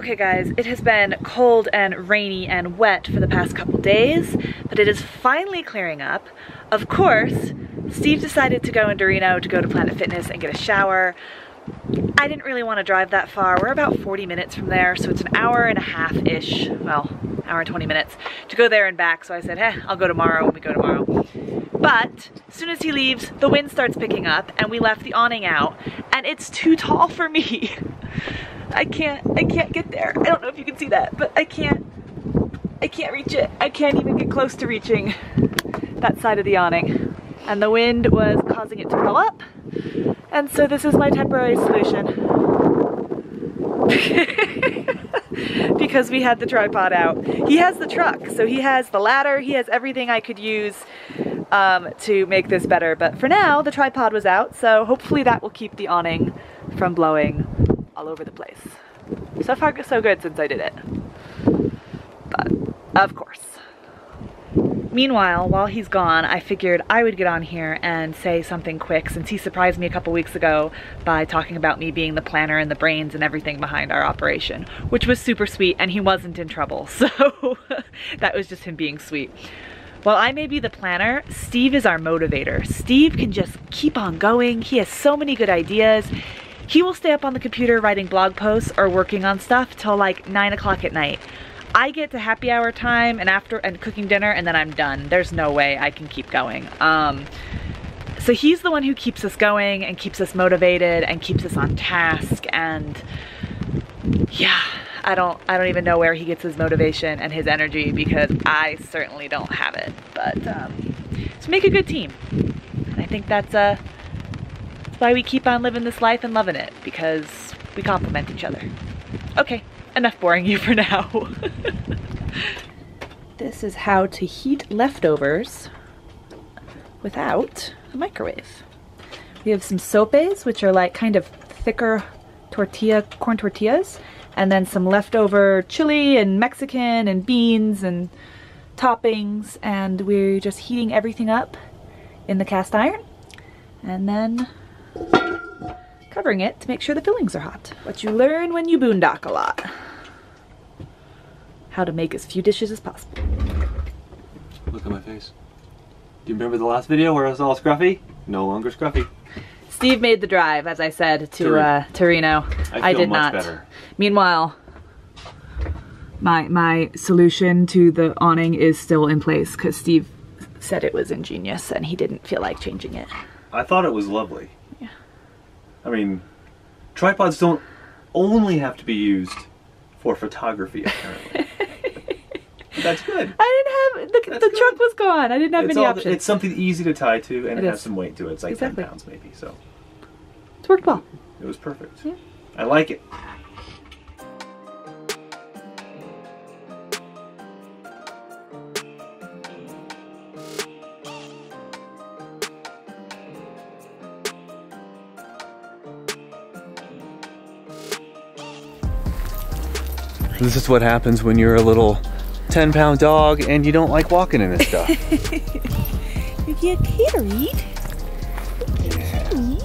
Okay guys, it has been cold and rainy and wet for the past couple days, but it is finally clearing up. Of course, Steve decided to go into Reno to go to Planet Fitness and get a shower. I didn't really want to drive that far. We're about 40 minutes from there, so it's an hour and a half-ish, well, hour and 20 minutes to go there and back. So I said, hey, I'll go tomorrow when we go tomorrow. But as soon as he leaves, the wind starts picking up and we left the awning out and it's too tall for me. I can't get there. I don't know if you can see that, but I can't reach it. I can't even get close to reaching that side of the awning. And the wind was causing it to blow up. And so this is my temporary solution. Because we had the tripod out. He has the truck, so he has the ladder, he has everything I could use to make this better. But for now, the tripod was out, so hopefully that will keep the awning from blowing all over the place. So far, so good since I did it. But, of course. Meanwhile, while he's gone, I figured I would get on here and say something quick since he surprised me a couple weeks ago by talking about me being the planner and the brains and everything behind our operation, which was super sweet, and he wasn't in trouble, so that was just him being sweet. While I may be the planner, Steve is our motivator. Steve can just keep on going. He has so many good ideas. He will stay up on the computer writing blog posts or working on stuff till like 9 o'clock at night. I get to happy hour time and cooking dinner and then I'm done. There's no way I can keep going. So he's the one who keeps us going and keeps us motivated and keeps us on task, and yeah, I don't even know where he gets his motivation and his energy because I certainly don't have it. But so make a good team. And I think that's why we keep on living this life and loving it, because we complement each other. Okay. Enough boring you for now. This is how to heat leftovers without a microwave. We have some sopes, which are like kind of thicker corn tortillas, and then some leftover chili and Mexican and beans and toppings, and we're just heating everything up in the cast iron and then covering it to make sure the fillings are hot. What you learn when you boondock a lot. How to make as few dishes as possible. Look at my face. Do you remember the last video where I was all scruffy? No longer scruffy. Steve made the drive, as I said, to Reno. I did not. Better. Meanwhile, my solution to the awning is still in place because Steve said it was ingenious and he didn't feel like changing it. I thought it was lovely. Yeah. I mean, tripods don't only have to be used for photography, apparently. That's good. I didn't have, the truck was gone. I didn't have any options. It's something easy to tie to, and it has some weight to it. It's like 10 pounds maybe, so. It's worked well. It was perfect. Yeah. I like it. This is what happens when you're a little 10-pound dog and you don't like walking in this stuff. You get carried. Yeah.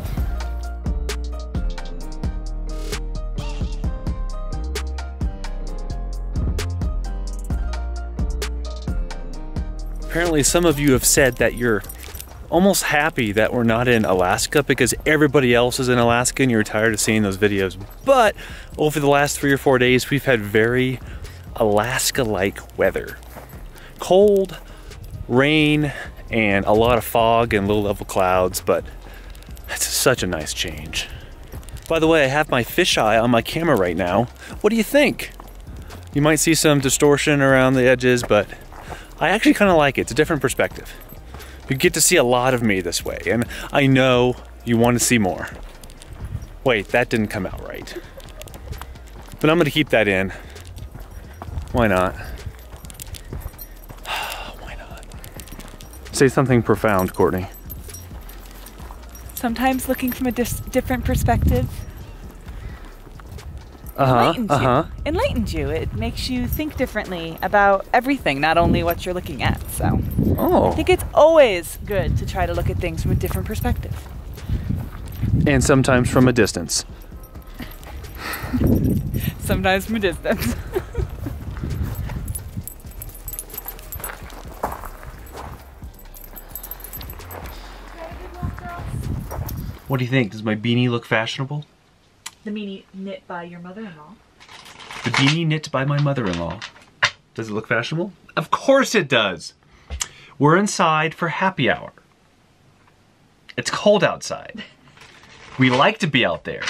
Apparently some of you have said that you're almost happy that we're not in Alaska because everybody else is in Alaska and you're tired of seeing those videos. But over the last 3 or 4 days, we've had very Alaska-like weather. Cold, rain, and a lot of fog and low-level clouds, but it's such a nice change. By the way, I have my fisheye on my camera right now. What do you think? You might see some distortion around the edges, but I actually kind of like it. It's a different perspective. You get to see a lot of me this way, and I know you want to see more. Wait, that didn't come out right. But I'm gonna keep that in. Why not? Why not? Say something profound, Courtney. Sometimes looking from a different perspective enlightens you. It makes you think differently about everything, not only what you're looking at. So I think it's always good to try to look at things from a different perspective. And sometimes from a distance. Sometimes from a distance. What do you think? Does my beanie look fashionable? The beanie knit by your mother-in-law. The beanie knit by my mother-in-law. Does it look fashionable? Of course it does. We're inside for happy hour. It's cold outside. We like to be out there,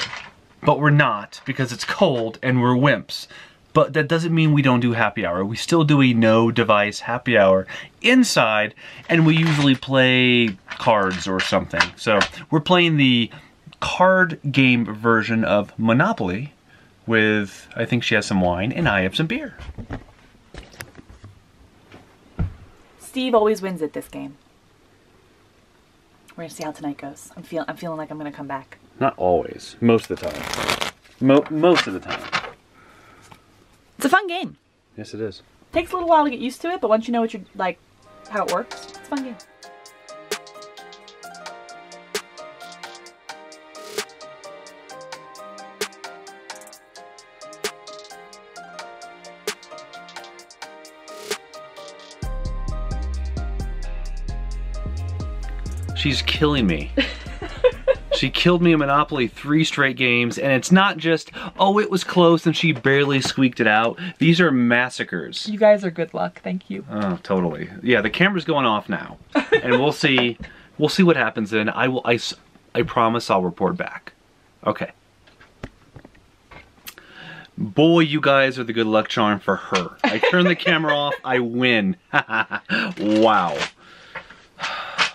but we're not because it's cold and we're wimps. But that doesn't mean we don't do happy hour. We still do a no device happy hour inside, and we usually play cards or something. So we're playing the card game version of Monopoly with, I think she has some wine and I have some beer. Steve always wins at this game. We're gonna see how tonight goes. I'm feeling like I'm gonna come back. Not always, most of the time. Most of the time. It's a fun game. Yes, it is. Takes a little while to get used to it, but once you know what you're like, how it works, it's a fun game. She's killing me. She killed me in Monopoly 3 straight games, and it's not just, oh, it was close and she barely squeaked it out. These are massacres. You guys are good luck, thank you. Oh, totally. Yeah, the camera's going off now, and we'll see what happens then. I promise I'll report back. Okay. Boy, you guys are the good luck charm for her. I turn the camera off, I win. Wow.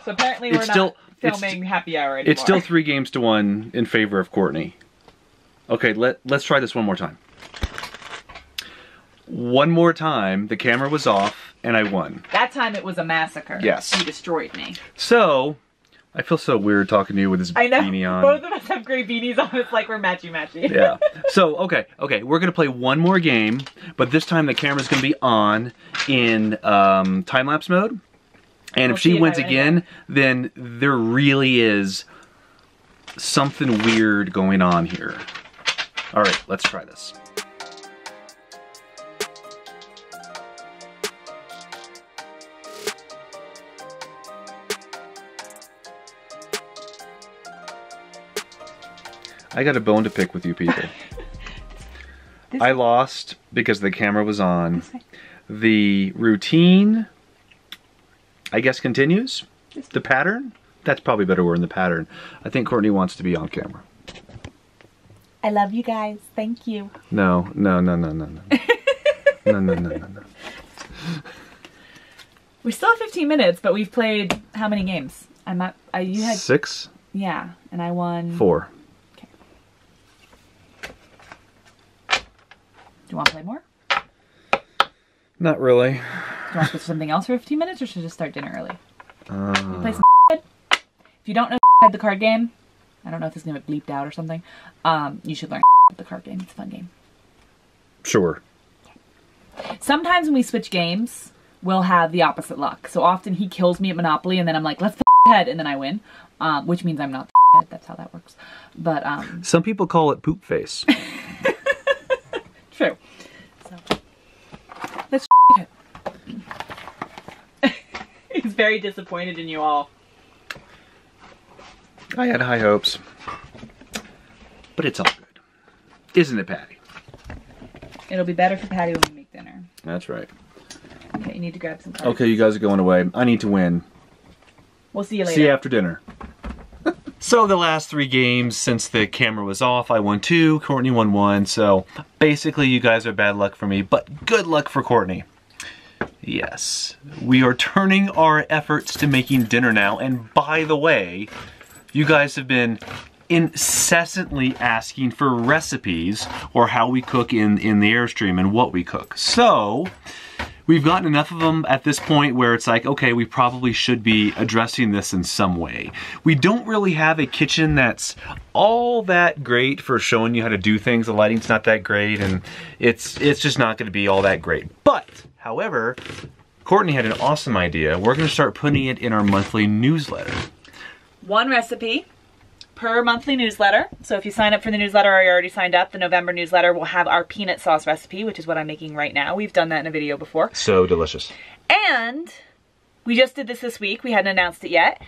So apparently we're not filming happy hour anymore. It's still 3 games to 1 in favor of Courtney. Okay, let's try this one more time. One more time, the camera was off and I won. That time it was a massacre. Yes. You destroyed me. So, I feel so weird talking to you with this beanie on. Both of us have gray beanies on. It's like we're matchy-matchy. Yeah. So, okay, we're gonna play one more game, but this time the camera's gonna be on in time-lapse mode. And if she wins again, then there really is something weird going on here. All right, let's try this. I got a bone to pick with you people. I lost because the camera was on. The routine, I guess, continues. The pattern? That's probably a better word than the pattern. I think Courtney wants to be on camera. I love you guys. Thank you. No. No. We still have 15 minutes, but we've played how many games? You had 6? Yeah, and I won 4. Okay. Do you want to play more? Not really. Do you want to do something else for 15 minutes, or should I just start dinner early? Play some If you don't know the card game, I don't know if this is going to get bleeped out or something, you should learn the card game. It's a fun game. Sure. Sometimes when we switch games, we'll have the opposite luck. So often he kills me at Monopoly, and then I'm like, let's head, and then I win. Which means I'm not head. That's how that works. But some people call it poop face. True. So let's head. He's very disappointed in you all. I had high hopes. But it's all good. Isn't it, Patty? It'll be better for Patty when we make dinner. That's right. Okay, you need to grab some cards. Okay, you guys are going away. I need to win. We'll see you later. See you after dinner. So the last 3 games, since the camera was off, I won 2, Courtney won 1. So basically you guys are bad luck for me, but good luck for Courtney. Yes, we are turning our efforts to making dinner now. And by the way, you guys have been incessantly asking for recipes or how we cook in the Airstream and what we cook. So we've gotten enough of them at this point where it's like, okay, we probably should be addressing this in some way. We don't really have a kitchen that's all that great for showing you how to do things. The lighting's not that great, and it's just not going to be all that great. But however, Courtney had an awesome idea. We're going to start putting it in our monthly newsletter. 1 recipe per monthly newsletter. So if you sign up for the newsletter or you already signed up, the November newsletter will have our peanut sauce recipe, which is what I'm making right now. We've done that in a video before. So delicious. And we just did this week. We hadn't announced it yet.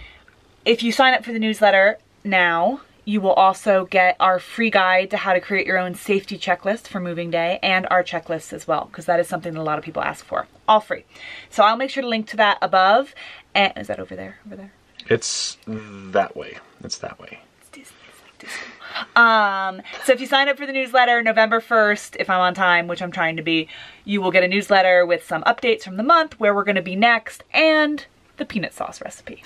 If you sign up for the newsletter now, you will also get our free guide to how to create your own safety checklist for moving day, and our checklists as well, because that is something that a lot of people ask for. All free. So I'll make sure to link to that above. And is that over there? Over there? It's that way. It's that way. It's Disney. It's like Disney. So if you sign up for the newsletter November 1st, if I'm on time, which I'm trying to be, you will get a newsletter with some updates from the month, where we're going to be next, and the peanut sauce recipe.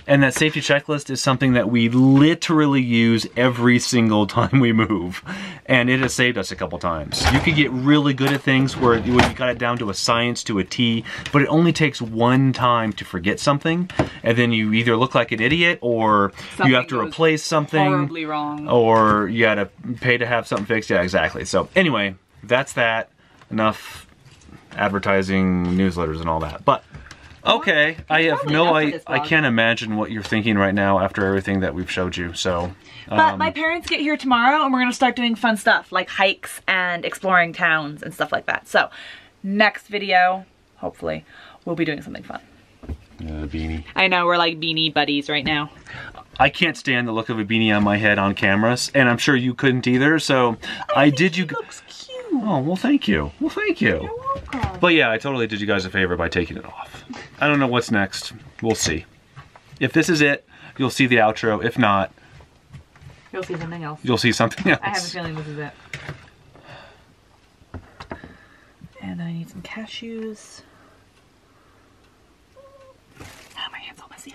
And that safety checklist is something that we literally use every single time we move. And it has saved us a couple times. You can get really good at things where you got it down to a science, to a T, but it only takes one time to forget something. And then you either look like an idiot, or you have to replace something. Horribly wrong. Or you gotta pay to have something fixed. Yeah, exactly. So anyway, that's that. Enough advertising, newsletters and all that. But okay, I have I can't imagine what you're thinking right now after everything that we've showed you, so. But my parents get here tomorrow and we're gonna start doing fun stuff like hikes and exploring towns and stuff like that. So next video, hopefully, we'll be doing something fun. Beanie. I know, we're like beanie buddies right now. I can't stand the look of a beanie on my head on cameras, and I'm sure you couldn't either, so I did you. Looks cute. Oh, well thank you. Well thank you. You're welcome. But yeah, I totally did you guys a favor by taking it off. I don't know what's next. We'll see. If this is it, you'll see the outro. If not, you'll see something else. You'll see something else. I have a feeling this is it. And I need some cashews. Oh, my hand's all messy.